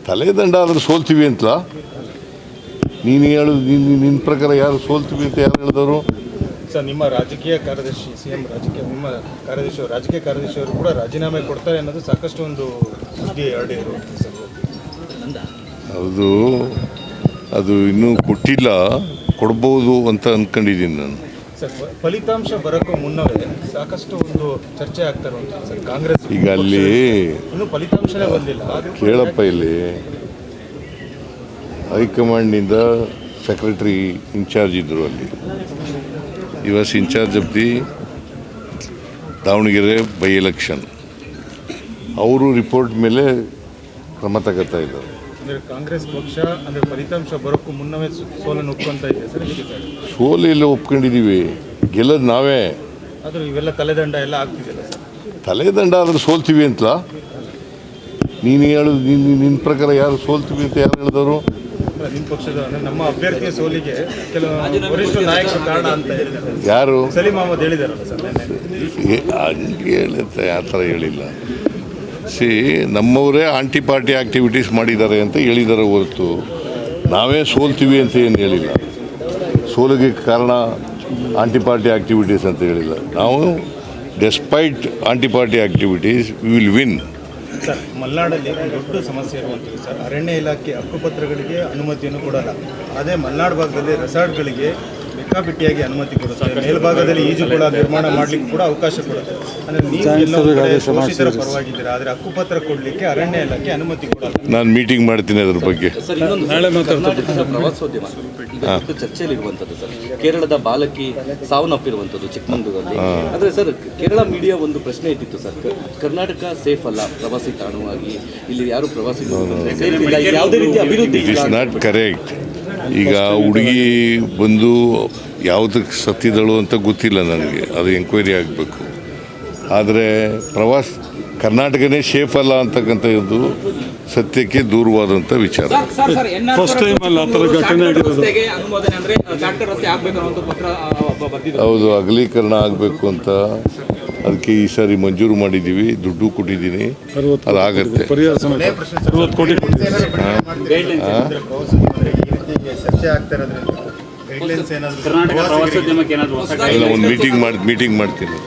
ತಲೆದಂಡ ಆದ್ರೆ ಸೋಲ್ತೀವಿ ಅಂತ ನೀನು ಹೇಳು. ನಿನ್ನ ಪ್ರಕಾರ ಯಾರು ಸೋಲ್ತೀವಿ ಅಂತ ಯಾರು ಹೇಳಿದವರು? ಸರ್, ನಿಮ್ಮ ರಾಜಕೀಯ ಕಾರ್ಯದರ್ಶಿ ಸಿಎಂ ನಿಮ್ಮ ರಾಜಕೀಯ ಕಾರ್ಯದರ್ಶಿಯವರು ಕೂಡ ರಾಜೀನಾಮೆ ಕೊಡ್ತಾರೆ ಅನ್ನೋದು ಸಾಕಷ್ಟು ಒಂದು ಸುದ್ದಿ ಹರಡಿದ್ರು. ಅದು ಇನ್ನೂ ಕೊಟ್ಟಿಲ್ಲ, ಕೊಡ್ಬೋದು ಅಂತ ಅಂದ್ಕೊಂಡಿದ್ದೀನಿ ನಾನು. ಸರ್, ಫಲಿತಾಂಶ ಬರೋಕ್ಕೂ ಮುನ್ನವೇ ಸಾಕಷ್ಟು ಒಂದು ಚರ್ಚೆ ಆಗ್ತಾ ಇರುವಂಥದ್ದು ಸರ್. ಕಾಂಗ್ರೆಸ್ ಈಗ ಅಲ್ಲಿ ಇನ್ನೂ ಫಲಿತಾಂಶನೇ ಬಂದಿಲ್ಲ. ಕೇಳಪ್ಪ, ಇಲ್ಲಿ ಹೈಕಮಾಂಡ್ನಿಂದ ಸೆಕ್ರೆಟರಿ ಇನ್ಚಾರ್ಜ್ ಇದ್ದರು. ಅಲ್ಲಿ ಈ was incharge of the Davanagere by election. ಅವರು ರಿಪೋರ್ಟ್ ಮೇಲೆ ಕ್ರಮ ತಗೋತಾ ಇದ್ದಾರೆ. ಅಂದರೆ ಕಾಂಗ್ರೆಸ್ ಪಕ್ಷ ಅಂದರೆ ಫಲಿತಾಂಶ ಬರೋಕ್ಕೂ ಮುನ್ನವೇ ಸೋಲನ್ನು ಒಪ್ಕೊಂತ ಇದೆ ಸರ್. ಸೋಲು ಎಲ್ಲ ಒಪ್ಕೊಂಡಿದ್ದೀವಿ, ಗೆಲ್ಲೋದು ನಾವೇ. ಆದರೂ ಇವೆಲ್ಲ ತಲೆದಂಡ ಎಲ್ಲ ಆಗ್ತಿದೆಯಲ್ಲ ಸರ್. ತಲೆದಂಡ ಆದ್ರೆ ಸೋಲ್ತೀವಿ ಅಂತ ನೀನು ಹೇಳು. ನಿನ್ನ ಪ್ರಕಾರ ಯಾರು ಸೋಲ್ತೀವಿ ಅಂತ ಯಾರು ಹೇಳಿದವರು? ನಿಮ್ಮ ಪಕ್ಷದ ಅಂದರೆ ನಮ್ಮ ಅಭ್ಯರ್ಥಿಯ ಸೋಲಿಗೆ ಕೆಲವು ವರಿಷ್ಠ ನಾಯಕರು ಕಾರಣ ಅಂತ ಹೇಳಿದ್ದಾರೆ. ಯಾರು? ಸಲೀಂ ಅಹಮದ್ ಹೇಳಿದಾರಲ್ಲ ಸರ್ ಹಂಗೆ ಹೇಳುತ್ತೆ, ಆ ಥರ ಹೇಳಿಲ್ಲ. ನಮ್ಮವರೇ ಆಂಟಿ ಪಾರ್ಟಿ ಆ್ಯಕ್ಟಿವಿಟೀಸ್ ಮಾಡಿದ್ದಾರೆ ಅಂತ ಹೇಳಿದ್ದಾರೆ ಹೊರತು ನಾವೇ ಸೋಲ್ತೀವಿ ಅಂತ ಏನು ಹೇಳಿಲ್ಲ. ಸೋಲಿಗೆ ಕಾರಣ ಆಂಟಿ ಪಾರ್ಟಿ ಆ್ಯಕ್ಟಿವಿಟೀಸ್ ಅಂತ ಹೇಳಿಲ್ಲ. ನಾವು despite anti party activities we will win. Sir, ಮಲೆನಾಡಲ್ಲಿ ದೊಡ್ಡ ಸಮಸ್ಯೆ ಇರುವಂಥದ್ದು ಸರ್. ಅರಣ್ಯ ಇಲಾಖೆ ಹಕ್ಕುಪತ್ರಗಳಿಗೆ ಅನುಮತಿಯನ್ನು ಕೊಡಲ್ಲ. ಅದೇ ಮಲೆನಾಡು ಭಾಗದಲ್ಲಿ ರೆಸಾರ್ಟ್ಗಳಿಗೆ ಬೇಕಾಬಿಟ್ಟಿಯಾಗಿ ಅನುಮತಿ ಕೊಡುತ್ತೆ. ಮೇಲ್ಭಾಗದಲ್ಲಿ ಈಜುಕೊಳ ನಿರ್ಮಾಣ ಮಾಡಲಿಕ್ಕೆ ಕೂಡ ಅವಕಾಶ ಕೊಡುತ್ತೆ. ಅಂದರೆ ನೀವು ಶೋಷಿತರ ಪರವಾಗಿದ್ದೀರಾ, ಆದರೆ ಹಕ್ಕುಪತ್ರ ಕೊಡಲಿಕ್ಕೆ ಅರಣ್ಯ ಇಲಾಖೆ ಅನುಮತಿ ಕೊಡಲ್ಲ. ನಾನು ಮೀಟಿಂಗ್ ಮಾಡ್ತೀನಿ ಅದ್ರ ಬಗ್ಗೆ. ಪ್ರವಾಸೋದ್ಯಮ ಚರ್ಚೆಯಲ್ಲಿ ಇರುವಂಥದ್ದು ಸರ್. ಕೇರಳದ ಬಾಲಕಿ ಸಾವನ್ನಪ್ಪಿರುವಂಥದ್ದು ಚಿಕ್ಕಮಗಳೂರಲ್ಲಿ. ಆದರೆ ಸರ್, ಕೇರಳ ಮೀಡಿಯಾ ಒಂದು ಪ್ರಶ್ನೆ ಇಟ್ಟಿತ್ತು ಸರ್, ಕರ್ನಾಟಕ ಸೇಫ್ ಅಲ್ಲ ಪ್ರವಾಸಿ ತಾಣವಾಗಿ, ಇಲ್ಲಿ ಯಾರು ಪ್ರವಾಸಿ ಯಾವುದೇ ರೀತಿ ಅಭಿವೃದ್ಧಿ. It is not correct. ಈಗ ಹುಡುಗಿ ಬಂದು ಯಾವುದಕ್ಕೆ ಸತ್ತಿದಳು ಅಂತ ಗೊತ್ತಿಲ್ಲ ನನಗೆ, ಅದು ಎಂಕ್ವೈರಿ ಆಗಬೇಕು. ಆದರೆ ಕರ್ನಾಟಕನೇ ಸೇಫ್ ಅಲ್ಲ ಅಂತಕ್ಕಂಥದ್ದು ಸತ್ಯಕ್ಕೆ ದೂರವಾದಂಥ ವಿಚಾರ. ಹೌದು, ಅಗಲೀಕರಣ ಆಗಬೇಕು ಅಂತ ಅದಕ್ಕೆ ಈ ಸಾರಿ ಮಂಜೂರು ಮಾಡಿದ್ದೀವಿ, ದುಡ್ಡು ಕೊಟ್ಟಿದ್ದೀನಿ, ಅದಾಗತ್ತೆ. ಚರ್ಚೆ ಆಗ್ತಾ ಇರೋದ್ರಿಂದ ಒಂದು ಮೀಟಿಂಗ್ ಮಾಡ್ತೀನಿ.